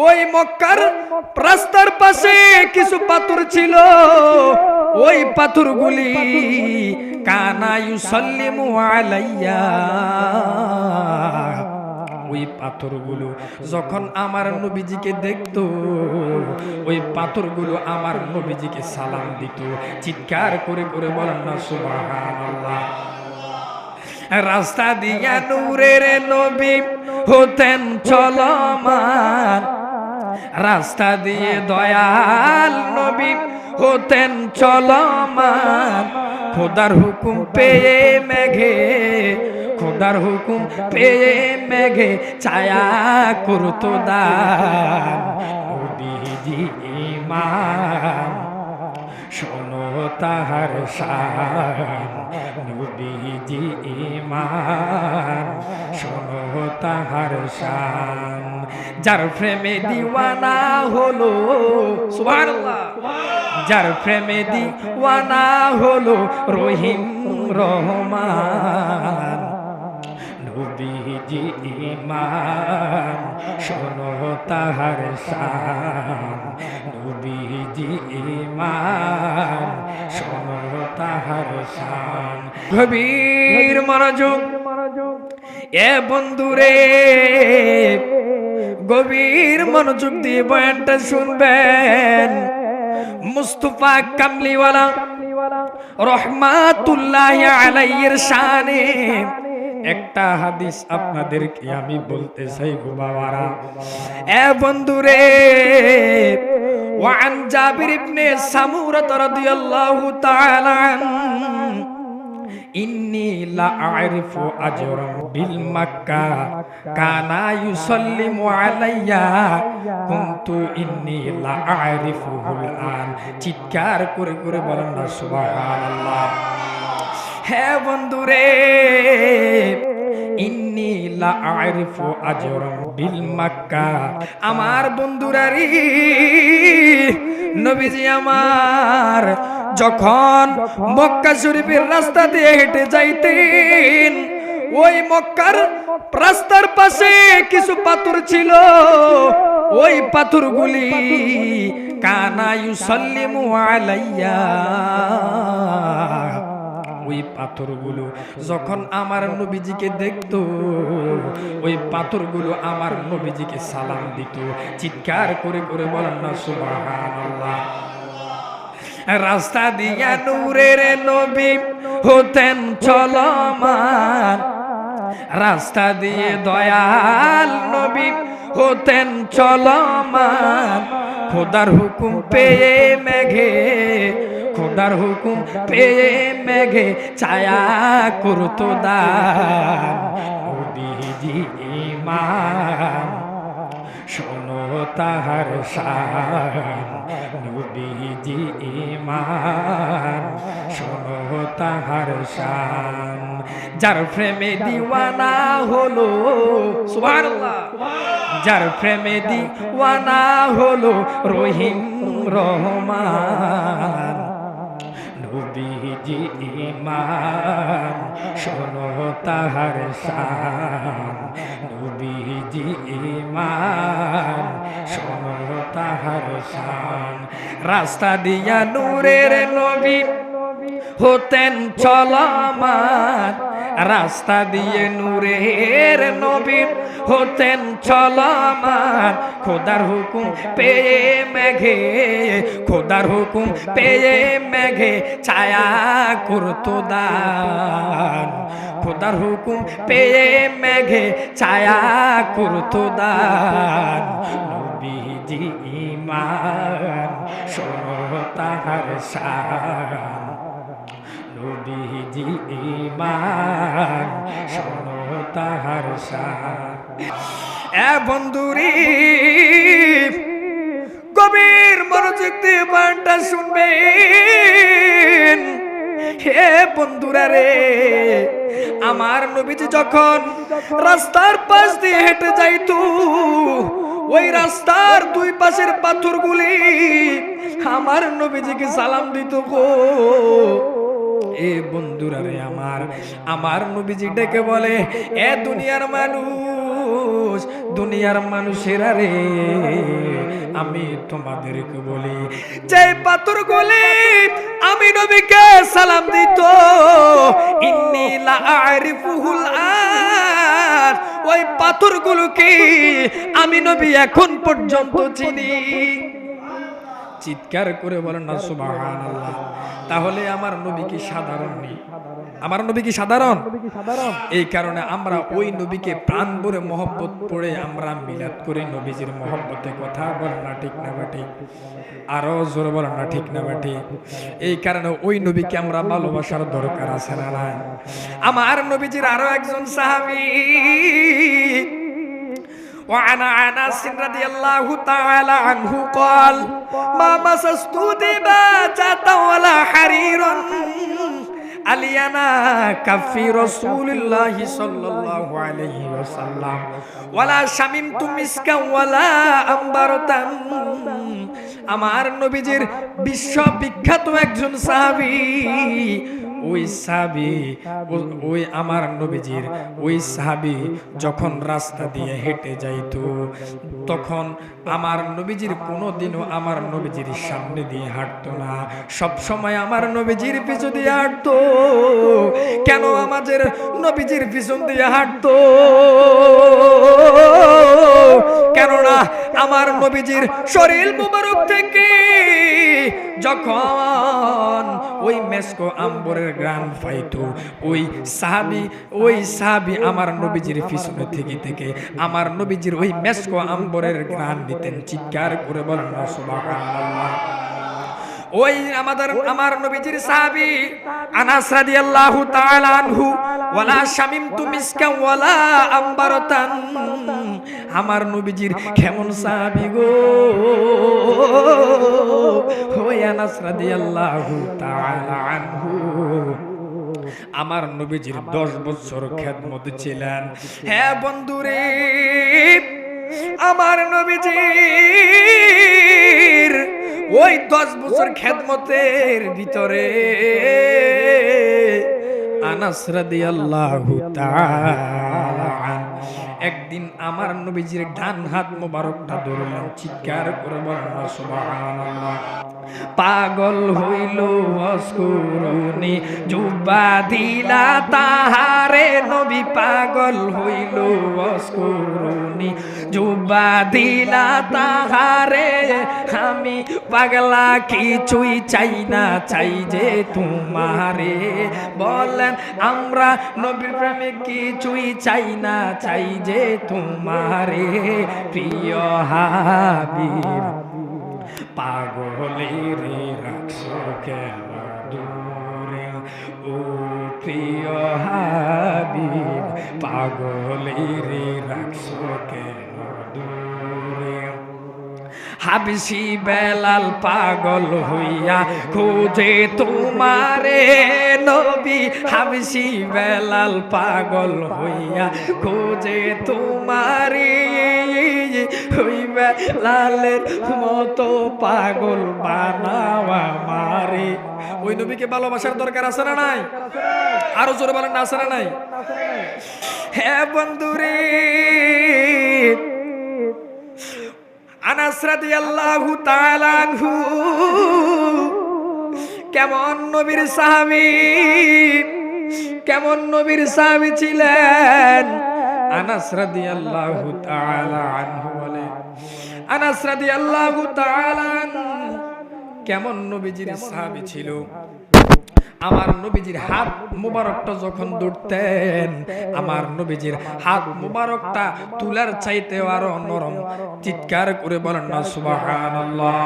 ওই মক্কার রাস্তার পাশে কিছু পাথর ছিল, ওই পাথরগুলি কানা ইউসাল্লিমু আলাইয়া, ওই পাথরগুলো যখন আমার নবীজিকে দেখতো, ওই পাথরগুলো আমার নবীজিকে সালাম দিত। চিৎকার করে করে বলেন না সুবহানাল্লাহ। রাস্তা দিয়া নূরের নবী হতেন চলমান, রাস্তা দিয়ে দয়াল নবী হতেন চলমান। খোদার হুকুম পেয়ে মেঘে, খোদার হুকুম পেয়ে মেঘে ছায়া করতো দান। নবীজি ইমাম শোনো তাহার শান, নবীজি ইমাম শোনো তাহার শান। যার প্রেমে দিওয়ানা হলো, সুবহানাল্লাহ, যার প্রেমে দিওয়ানা হলো রহিম রহমান। নবীজি ইমাম শোনো তাহার শান, নবীজি ইমাম শোনো তাহার শান। গভীর মনোযোগ এ বন্ধুরে, গভীর মনোযোগ দিয়ে বয়ানটা শুনবেন। মুস্তাফা কামলিওয়ালা রহমাতুল্লাহি আলাইহির শানে একটা হাদিস আপনাদেরকে আমি বলতে চাই গো বাবারা, এ বন্ধুরে। ওয়ান জাবির ইবনে সামুরা রাদিয়াল্লাহু তাআলা ইন্নী লা আরিফু আজরাম বিল মাক্কা কানা ইউসাল্লিমু আলাইয়া কুনতু ইন্নী লা আরিফুহুল আন। চিৎকার করে করে বলেন না সুবহানাল্লাহ। হে বন্ধুরে, ইন্নী লা আরিফু আজরাম বিল মাক্কা, আমার বন্ধুরারি নবীজি আমার যখন মক্কা শরীফের রাস্তা দিয়ে হেঁটে যাইতেন, ওই মক্কার রাস্তার পাশে কিছু পাথর ছিল, ওই পাথরগুলি কানা ইউসাল্লিমু আলাইয়া, ওই পাথরগুলো যখন আমার নবীজিকে দেখতো, ওই পাথরগুলো আমার নবীজিকে সালাম দিত। চিৎকার করে করে বলেন না সুবহানাল্লাহ। রাস্তা দিয়া নূরের নবী হতেন চলমান, রাস্তা দিয়ে দয়াল নবী হতেন চলমান। খোদার হুকুম পেয়ে মেঘে, খোদার হুকুম পেয়ে মেঘে ছায়া করতো দান। নবীজি ইমাম শোনো তাহার শান, নবীজি ইমাম শোনো তাহার শান। যার প্রেমে দিওয়ানা হলো, সুবহানাল্লাহ, যার প্রেমে দিওয়ানা হলো রহিম রহমান। নবীজি ইমাম শোনো তাহার শান, নবীজি ইমাম শোনো তাহার শান। রাস্তা দিয়া নূরের নবী হতেন চলমান, রাস্তা দিয়ে নূরের নবী হতেন চলমান। খোদার হুকুম পেয়ে মেঘে, খোদার হুকুম পেয়ে মেঘে ছায়া করতো দান। খোদার হুকুম পেয়ে মেঘে ছায়া করতো দান। নবীজি ইমাম শোনো তাহার শান, নবীজি ইমাম শোনো তাহার শান। এ বন্ধুরি, গভীর মনোযোগ দিয়ে বাণীটা শুনবেন। হে বন্ধুরা রে, আমার নবীজি যখন রাস্তার পাশ দিয়ে হেঁটে যাইতো, ওই রাস্তার দুই পাশের পাথরগুলি আমার নবীজিকে সালাম দিত গো। এ বন্ধুরা রে, আমার নবীজি ডেকে বলে, এ দুনিয়ার মানুষ, দুনিয়ার মানুষেরা রে, আমি তোমাদেরকে বলি, যে পাথরগুলি আমি নবীকে সালাম দিত, ইন্নী লা আরিফুহুল আন, ওই পাথরগুলোকে আমি নবী এখন পর্যন্ত চিনি। চিৎকার করে বলেন না সুবহানাল্লাহ। তাহলে আমার নবী কি সাধারণ নেই? আমার নবী কি সাধারণ? এই কারণে আমরা ওই নবীকে প্রাণ ভরে মহব্বত করে আমরা মিলাদ করি নবীজির মহব্বতে। কথা বলেন না ঠিক না বেটি? আরো জোরে বলেন না ঠিক না বেটি? এই কারণে ওই নবীকে আমরা ভালোবাসার দরকার আছে না নাই? আমার নবীজির আরো একজন সাহাবী, وعن أنس رضي الله تعالى عنه قال ما مسست دباجة ولا حريرا ألينا كف رسول الله صلى الله عليه وسلم ولا شممت مسكا ولا أنبرة। আমার নবীজির বিশ্ববিখ্যাত একজন সাহাবী, ওই সাহাবী, ওই আমার নবীজির ওই সাহাবী যখন রাস্তা দিয়ে হেঁটে যাইতো, তখন আমার নবীজির কোনোদিনও আমার নবীজির সামনে দিয়ে হাঁটতো না, সব সময় আমার নবীজির পিছু দিয়ে হাঁটতো। কেন আমাদের নবীজির পিছন দিয়ে হাঁটতো? কেননা আমার নবীজির শরীর মুবারক থেকে যখন ওই মেসকো আম্বরের গ্রান পাইতো, ওই সাহাবী আমার নবীজির পিছনে থেকে আমার নবীজির ওই মেসকো আম্বরের গ্রান দিতেন। চিৎকার করে বলেন না সুবহানাল্লাহ। ওই আমার নবীজির সাহাবী আনাস রাদিয়াল্লাহু তাআলা আনহু, ওয়ালা শামিমতু মিসকা ওয়ালা আম্বারাতান, আমার নবীজির কেমন সাহাবী গো, ওই আনাস রাদিয়াল্লাহু তাআলা আনহু আমার নবীজির 10 বছর খেদমত ছিলেন। হ্যাঁ বন্ধুরে, আমার নবীজির ওই 10 বছর খেদমতের ভিতরে আনাস রাদিয়াল্লাহু তাআলা একদিন আমার নবীজির ডান হাত মোবারকটা ধরলেন। চিৎকার করে বলেন না সুবহানাল্লাহ। পাগল হইল অস্কুরুনি জুব্বা দিলা তাহারে, নবী পাগল হইল অস্কুরুনি জুব্বা দিলা তাহারে, আমি পাগলা কিছুই চাই না, চাই যে তোমারে। বলেন আমরা নবীর প্রেমে কিছুই চাই না, চাই যে তোমারে প্রিয় হাবিব। পাগলের রাখছো কেন দূরে ও প্রিয় হাবিব, পাগলের রাখছো কেন দূরে। হাবশি বেলাল পাগল হইয়া খোঁজে তোমারে নবী, হাবশি বেলাল পাগল হইয়া খোঁজে তোমারে, ওই বেলালের মতো পাগল বানাও আমারে। ওই নবীকে ভালোবাসার দরকার আছে না নাই? আরো জোরে বলেন না, আছে না নাই? হ্যাঁ বন্ধুরে, আনাস রাদিয়াল্লাহু তাআলা আনহু কেমন নবীর সাহাবী, কেমন নবীর সাহাবী ছিলেন। আনাস রাদিয়াল্লাহু তাআলা আনহু বলে, আনাস রাদিয়াল্লাহু তাআলা কেমন নবীজির সাহাবী ছিল। আমার নবীজির হাত মুবারকটা যখন ধরতেন, আমার নবীজির হাত মুবারকটা তুলার চাইতে আরো নরম। চিৎকার করে বলেন না সুবহানাল্লাহ।